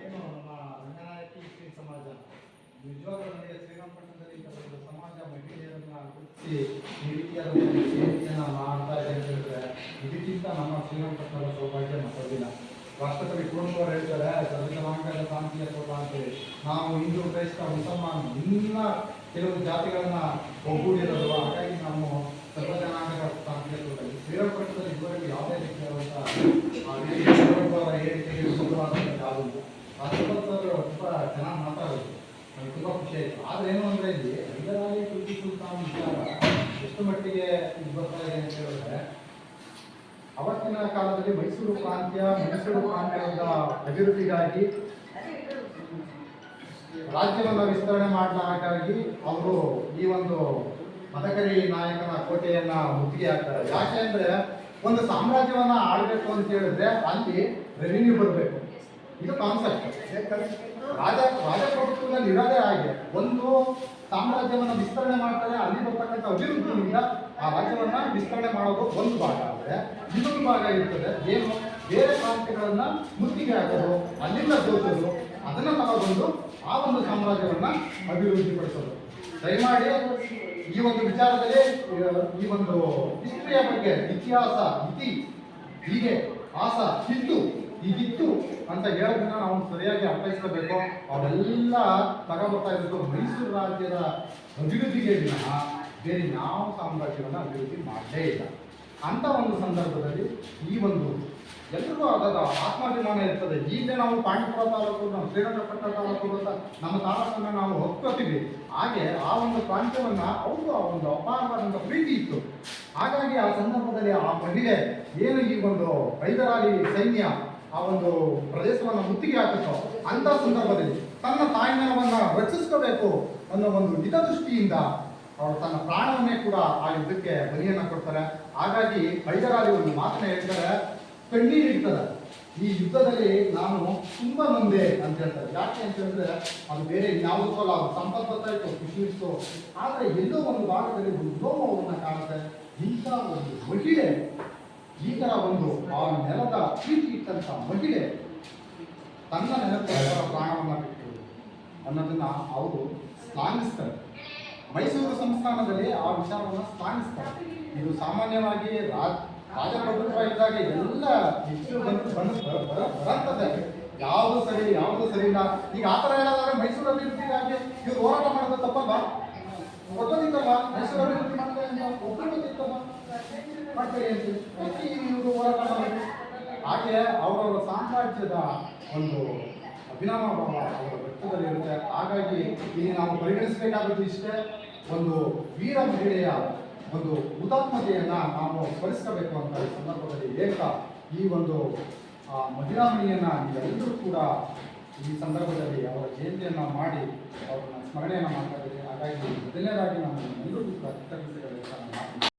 ಏನು ನಮ್ಮ ರಂಗನಾಯಕಿ ಶ್ರೀ ಸಮಾಜ ನಿಜವಾಗ್ಲೂ ನನಗೆ ಶ್ರೀರಂಗಪಟ್ಟಣದಲ್ಲಿ ಈ ಥರದ ಸಮಾಜ ಮಹಿಳೆಯರನ್ನ ಗುರುತಿಸಿ ಈ ರೀತಿಯಾದ ಒಂದು ಸೇವೆಯನ್ನು ಮಾಡ್ತಾ ಇದೆ ಅಂತ ಹೇಳಿದ್ರೆ ಇದಕ್ಕಿಂತ ನಮ್ಮ ಶ್ರೀರಂಗಪಟ್ಟಣದ ಸೌಭಾಗ್ಯ ಮತ್ತೊಂದಿಲ್ಲ. ರಾಷ್ಟ್ರಕವಿ ಕುವೆಂಪು ಹೇಳ್ತಾರೆ, ಸರ್ವಜನಾಂಗದ ಶಾಂತಿಯ ತೋಟ ಅಂತೇಳಿ. ನಾವು ಹಿಂದೂ, ಕ್ರೈಸ್ತ, ಮುಸಲ್ಮಾನ್ ಎಲ್ಲ ಕೆಲವು ಜಾತಿಗಳನ್ನ ಒಗ್ಗೂಡಿರೋದು. ಹಾಗಾಗಿ ನಾವು ಸರ್ವಜನಾಂಗದ ಶಾಂತಿಯ ತೋಟ. ಶ್ರೀರಂಗಪಟ್ಟಣದಲ್ಲಿ ಇದುವರೆಗೂ ಯಾವುದೇ ರೀತಿಯಾದಂತಹ ಹೇಳಿಕೆಗೆ ವಿರುದ್ಧವಾದಂಥ ಯಾವುದಿಲ್ಲ. ರಾಷ್ಟ್ರಪತಿಯವರು ತುಂಬ ಚೆನ್ನಾಗಿ ಮಾತಾಡೋದು, ನನಗೆ ತುಂಬ ಖುಷಿ ಆಯಿತು. ಆದರೆ ಏನು ಅಂದರೆ ಇಲ್ಲಿ ಹೈದರಾಲಿ ಟಿಪ್ಪು ಸುಲ್ತಾನ್ ವಿಚಾರ ಎಷ್ಟು ಮಟ್ಟಿಗೆ ಇದು ಬರ್ತಾ ಇದೆ ಅಂತ ಹೇಳಿದ್ರೆ, ಅವತ್ತಿನ ಕಾಲದಲ್ಲಿ ಮೈಸೂರು ಪ್ರಾಂತ್ಯದ ಅಭಿವೃದ್ಧಿಗಾಗಿ, ರಾಜ್ಯವನ್ನು ವಿಸ್ತರಣೆ ಮಾಡಲಾಗಿ ಅವರು ಈ ಒಂದು ಮದಕರಿ ನಾಯಕನ ಕೋಟೆಯನ್ನ ಮುತ್ತಿಗೆ ಹಾಕ್ತಾರೆ. ಯಾಕೆ ಅಂದರೆ ಒಂದು ಸಾಮ್ರಾಜ್ಯವನ್ನ ಆಡಬೇಕು ಅಂತ ಹೇಳಿದ್ರೆ ಅಲ್ಲಿ ರೆವಿನ್ಯೂ ಬರಬೇಕು. ಇದು ಕಾನ್ಸೆಪ್ಟ್. ರಾಜಪ್ರಭುತ್ವದಲ್ಲಿ ಇರೋದೇ ಹಾಗೆ. ಒಂದು ಸಾಮ್ರಾಜ್ಯವನ್ನು ವಿಸ್ತರಣೆ ಮಾಡ್ತಾರೆ, ಅಲ್ಲಿ ಬರ್ತಕ್ಕಂಥ ಅಭಿವೃದ್ಧಿಯಿಂದ ಆ ರಾಜ್ಯವನ್ನ ವಿಸ್ತರಣೆ ಮಾಡೋದು ಒಂದು ಭಾಗ. ಆದರೆ ಇನ್ನೊಂದು ಭಾಗ ಇರ್ತದೆ, ಏನು ಬೇರೆ ಪ್ರಾಂತ್ಯಗಳನ್ನ ಮುತ್ತಿಗೆ ಹಾಕೋದು, ಅಲ್ಲಿಂದ ದೋಚೋದು, ಅದನ್ನ ತಗೊಂಡು ಆ ಒಂದು ಸಾಮ್ರಾಜ್ಯವನ್ನ ಅಭಿವೃದ್ಧಿಪಡಿಸೋದು. ದಯಮಾಡಿ ಈ ಒಂದು ವಿಚಾರದಲ್ಲಿ ಈ ಒಂದು ಹಿಸ್ಟ್ರಿಯ ಬಗ್ಗೆ, ಇತಿಹಾಸ, ಹೀಗೆ ಆಸ ಹೀಗಿತ್ತು ಅಂತ ಹೇಳೋದನ್ನ ನಾವು ಸರಿಯಾಗಿ ಅರ್ಥೈಸ್ಕೋಬೇಕು. ಅವೆಲ್ಲ ತಗೊಬರ್ತಾ ಇರೋದು ಮೈಸೂರು ರಾಜ್ಯದ ಅಭಿವೃದ್ಧಿಗೆ ವಿನಃ ಬೇರೆ ಯಾವ ಸಾಮ್ರಾಜ್ಯವನ್ನು ಅಭಿವೃದ್ಧಿ ಮಾಡಲೇ ಇಲ್ಲ. ಅಂತ ಒಂದು ಸಂದರ್ಭದಲ್ಲಿ ಈ ಒಂದು ಎಲ್ರಿಗೂ ಅದರ ಆತ್ಮಾಭಿಮಾನ ಇರ್ತದೆ. ಈಗ ನಾವು ಪಾಂಡವಪುರ ತಾಲೂಕು, ನಾವು ಶ್ರೀರಂಗಪಟ್ಟಣ ತಾಲೂಕು ಅಂತ ನಮ್ಮ ತಾಲೂಕನ್ನು ನಾವು ಒಪ್ಕೋತೀವಿ. ಹಾಗೆ ಆ ಒಂದು ಪ್ರಾಂತ್ಯವನ್ನ ಅವ್ರಿಗೂ ಆ ಒಂದು ಅಪಾರವಾದಂಥ ಪ್ರೀತಿ ಇತ್ತು. ಹಾಗಾಗಿ ಆ ಸಂದರ್ಭದಲ್ಲಿ ಆ ಮಹಿಳೆ ಏನು ಈ ಒಂದು ಹೈದರಾಲಿ ಸೈನ್ಯ ಆ ಒಂದು ಪ್ರದೇಶವನ್ನು ಮುತ್ತಿಗೆ ಹಾಕುತ್ತೋ, ಅಂತ ಸಂದರ್ಭದಲ್ಲಿ ತನ್ನ ತಾಯ್ಮನವನ್ನ ರಕ್ಷಿಸ್ಕೋಬೇಕು ಅನ್ನೋ ಒಂದು ಹಿತದೃಷ್ಟಿಯಿಂದ ಅವರು ತನ್ನ ಪ್ರಾಣವನ್ನೇ ಕೂಡ ಆ ಯುದ್ಧಕ್ಕೆ ಬಲಿಯನ್ನು ಕೊಡ್ತಾರೆ. ಹಾಗಾಗಿ ಹೈದರಾಲಿ ಒಂದು ಮಾತನ್ನ ಹೇಳ್ತಾರೆ, ಕಣ್ಣೀರು ಇರ್ತದೆ, ಈ ಯುದ್ಧದಲ್ಲಿ ನಾನು ತುಂಬ ನೊಂದೆ ಅಂತ ಹೇಳ್ತಾರೆ. ಯಾಕೆ ಅಂತ ಹೇಳಿದ್ರೆ ಅದು ಬೇರೆ ಯಾವುದಕ್ಕೂ ಅಲ್ಲ, ಅದು ಸಂಪತ್ತು ಬರ್ತಾಯಿತ್ತು, ಖುಷಿ ಇತ್ತು. ಆದರೆ ಎಲ್ಲೋ ಒಂದು ಭಾಗದಲ್ಲಿ ಒಂದು ನೋವನ್ನು ಕಾಣುತ್ತೆ. ಇಂಥ ಒಂದು ಮಹಿಳೆ, ಈ ಥರ ಒಂದು ಆ ನೆಲದ ಪ್ರೀತಿ ಇಟ್ಟಂಥ ಮಹಿಳೆ ತನ್ನ ನೆಲದ ಪ್ರಾಣವನ್ನು ಬಿಟ್ಟು ಅನ್ನೋದನ್ನ ಅವರು ಶ್ಲಾಘಿಸ್ತಾರೆ. ಮೈಸೂರು ಸಂಸ್ಥಾನದಲ್ಲಿ ಆ ವಿಚಾರವನ್ನು ಶ್ಲಾಘಿಸ್ತಾರೆ. ಇದು ಸಾಮಾನ್ಯವಾಗಿ ರಾಜಪ್ರಭುತ್ವ ಇದ್ದಾಗ ಎಲ್ಲ ಹೆಚ್ಚು ಬರಂತದೆ, ಯಾವುದು ಸರಿ ಇಲ್ಲ. ಈಗ ಆ ಥರ ಹೇಳೋದಾದ್ರೆ ಮೈಸೂರು ಅಭಿವೃದ್ಧಿಗಾಗಿ ಇವ್ರು ಹೋರಾಟ ಮಾಡೋದು ತಪ್ಪಲ್ಲ, ಒಪ್ಪೋದಿತ್ತಲ್ಲ. ಮೈಸೂರು ಅಭಿವೃದ್ಧಿ ಒಪ್ಪಿತ್ತಲ್ಲ, ಮಾಡ್ತೀವಿ ಅಂತ ಇವರು ಹೋರಾಟ ಮಾಡೋದು. ಹಾಗೆ ಅವರವರ ಸಾಮ್ರಾಜ್ಯದ ಒಂದು ಅಭಿನವ ಭಾವ ಅವರ ವ್ಯಕ್ತದಲ್ಲಿ ಇರುತ್ತೆ. ಹಾಗಾಗಿ ಇಲ್ಲಿ ನಾವು ಪರಿಗಣಿಸಬೇಕಾದದ್ದು ಇಷ್ಟೇ, ಒಂದು ವೀರ ಮಹಿಳೆಯ ಒಂದು ಹುತಾತ್ಮತೆಯನ್ನು ನಾವು ಸ್ಮರಿಸಬೇಕು ಅಂತ ಈ ಸಂದರ್ಭದಲ್ಲಿ ಹೇಳ್ತಾ, ಈ ಒಂದು ಮಹಿಳಾಮಣಿಯನ್ನು ನೀವೆಲ್ಲರೂ ಕೂಡ ಈ ಸಂದರ್ಭದಲ್ಲಿ ಅವರ ಜಯಂತಿಯನ್ನು ಮಾಡಿ ಅವರನ್ನು ಸ್ಮರಣೆಯನ್ನು ಮಾಡ್ತಾ ಇದ್ದೀವಿ. ಹಾಗಾಗಿ ಮೊದಲನೇದಾಗಿ ನಾನು ಎಲ್ಲರಿಗೂ ಕೃತಜ್ಞತೆಗಳನ್ನು